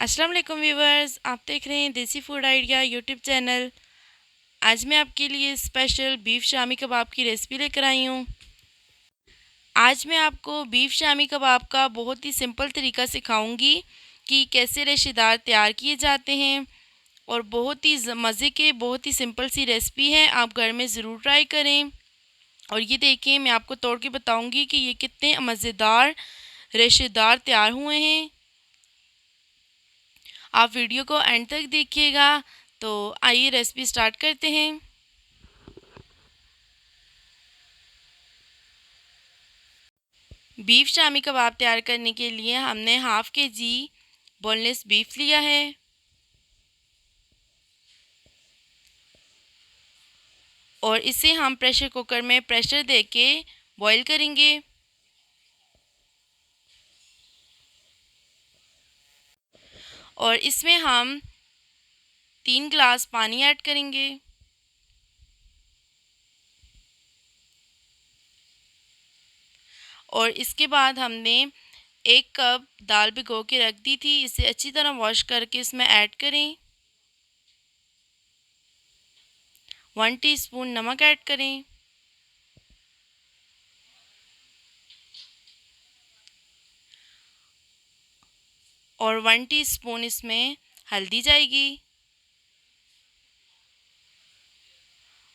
अस्सलाम वालेकुम व्यूवर्स, आप देख रहे हैं देसी फूड आइडिया यूट्यूब चैनल। आज मैं आपके लिए स्पेशल बीफ शामी कबाब की रेसिपी लेकर आई हूँ। आज मैं आपको बीफ शामी कबाब का बहुत ही सिंपल तरीका सिखाऊंगी कि कैसे रेशेदार तैयार किए जाते हैं। और बहुत ही मज़े के बहुत ही सिंपल सी रेसिपी है, आप घर में ज़रूर ट्राई करें। और ये देखिए, मैं आपको तोड़ के बताऊँगी कि ये कितने मज़ेदार रेशेदार तैयार हुए हैं। आप वीडियो को एंड तक देखिएगा। तो आइए रेसिपी स्टार्ट करते हैं। बीफ शामी कबाब तैयार करने के लिए हमने हाफ़ के जी बोनलेस बीफ लिया है। और इसे हम प्रेशर कुकर में प्रेशर देके बॉईल करेंगे। और इसमें हम 3 गिलास पानी ऐड करेंगे। और इसके बाद हमने 1 कप दाल भिगो के रख दी थी, इसे अच्छी तरह वॉश करके इसमें ऐड करें। 1 टीस्पून नमक ऐड करें। और 1 टीस्पून इसमें हल्दी जाएगी।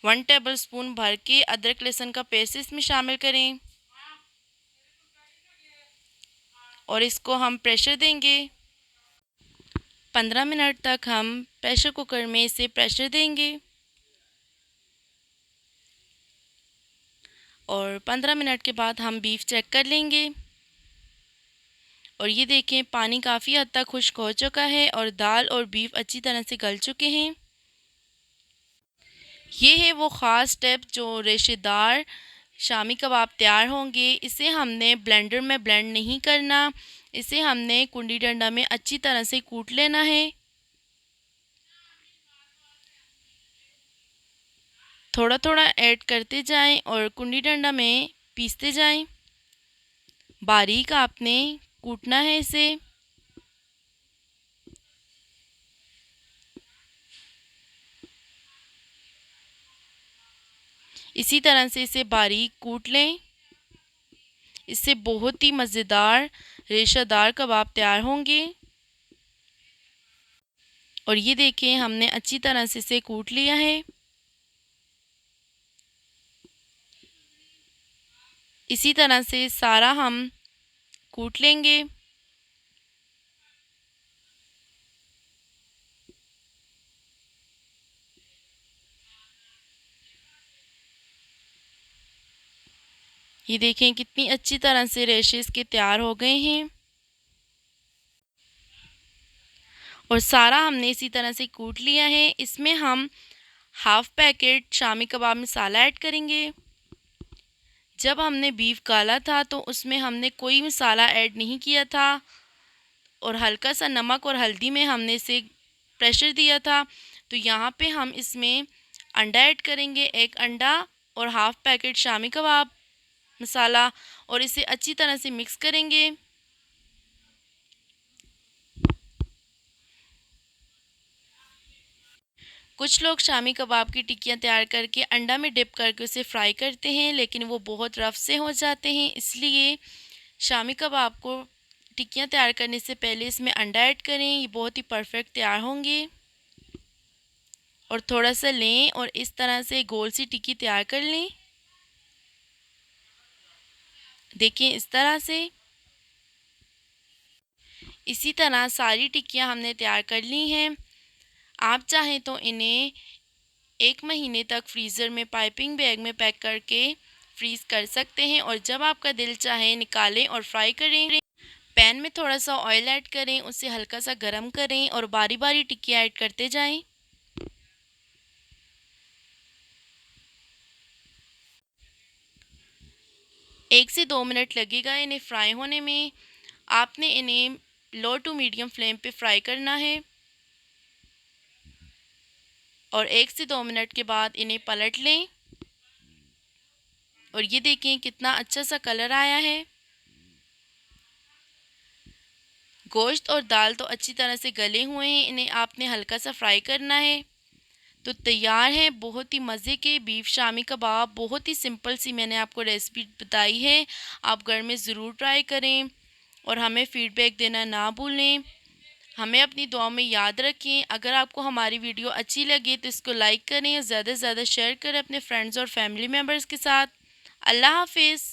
1 टेबलस्पून भर के अदरक लहसुन का पेस्ट इसमें शामिल करें। और इसको हम प्रेशर देंगे। 15 मिनट तक हम प्रेशर कुकर में इसे प्रेशर देंगे। और 15 मिनट के बाद हम बीफ चेक कर लेंगे। और ये देखें, पानी काफ़ी हद तक खुश्क हो चुका है और दाल और बीफ अच्छी तरह से गल चुके हैं। ये है वो ख़ास स्टेप जो रेशेदार शामी कबाब तैयार होंगे। इसे हमने ब्लेंडर में ब्लेंड नहीं करना, इसे हमने कुंडी डंडा में अच्छी तरह से कूट लेना है। थोड़ा थोड़ा ऐड करते जाएं और कुंडी डंडा में पीसते जाएं। बारीक आपने कूटना है इसे। इसी तरह से इसे बारीक कूट लें। इससे बहुत ही मज़ेदार रेशेदार कबाब तैयार होंगे। और ये देखें, हमने अच्छी तरह से इसे कूट लिया है। इसी तरह से सारा हम कूट लेंगे। ये देखें कितनी अच्छी तरह से रेशेस के तैयार हो गए हैं। और सारा हमने इसी तरह से कूट लिया है। इसमें हम हाफ़ पैकेट शामी कबाब मसाला ऐड करेंगे। जब हमने बीफ गाला था तो उसमें हमने कोई मसाला ऐड नहीं किया था। और हल्का सा नमक और हल्दी में हमने इसे प्रेशर दिया था। तो यहाँ पे हम इसमें अंडा ऐड करेंगे, 1 अंडा और हाफ़ पैकेट शामी कबाब मसाला। और इसे अच्छी तरह से मिक्स करेंगे। कुछ लोग शामी कबाब की टिक्कियाँ तैयार करके अंडा में डिप करके उसे फ्राई करते हैं, लेकिन वो बहुत रफ से हो जाते हैं। इसलिए शामी कबाब को टिक्कियाँ तैयार करने से पहले इसमें अंडा ऐड करें, ये बहुत ही परफेक्ट तैयार होंगे। और थोड़ा सा लें और इस तरह से गोल सी टिक्की तैयार कर लें। देखिए इस तरह से। इसी तरह सारी टिक्कियाँ हमने तैयार कर ली हैं। आप चाहें तो इन्हें 1 महीने तक फ्रीज़र में पाइपिंग बैग में पैक करके फ्रीज़ कर सकते हैं। और जब आपका दिल चाहे निकालें और फ्राई करें। पैन में थोड़ा सा ऑयल ऐड करें, उसे हल्का सा गरम करें और बारी बारी टिक्कियाँ ऐड करते जाएं। 1 से 2 मिनट लगेगा इन्हें फ्राई होने में। आपने इन्हें लो टू मीडियम फ्लेम पे फ्राई करना है। और 1 से 2 मिनट के बाद इन्हें पलट लें। और ये देखें कितना अच्छा सा कलर आया है। गोश्त और दाल तो अच्छी तरह से गले हुए हैं, इन्हें आपने हल्का सा फ्राई करना है। तो तैयार है बहुत ही मज़े के बीफ शामी कबाब। बहुत ही सिंपल सी मैंने आपको रेसिपी बताई है, आप घर में ज़रूर ट्राई करें और हमें फ़ीडबैक देना ना भूलें। हमें अपनी दुआ में याद रखें। अगर आपको हमारी वीडियो अच्छी लगे तो इसको लाइक करें और ज़्यादा से ज़्यादा शेयर करें अपने फ्रेंड्स और फैमिली मेम्बर्स के साथ। अल्लाह हाफिज़।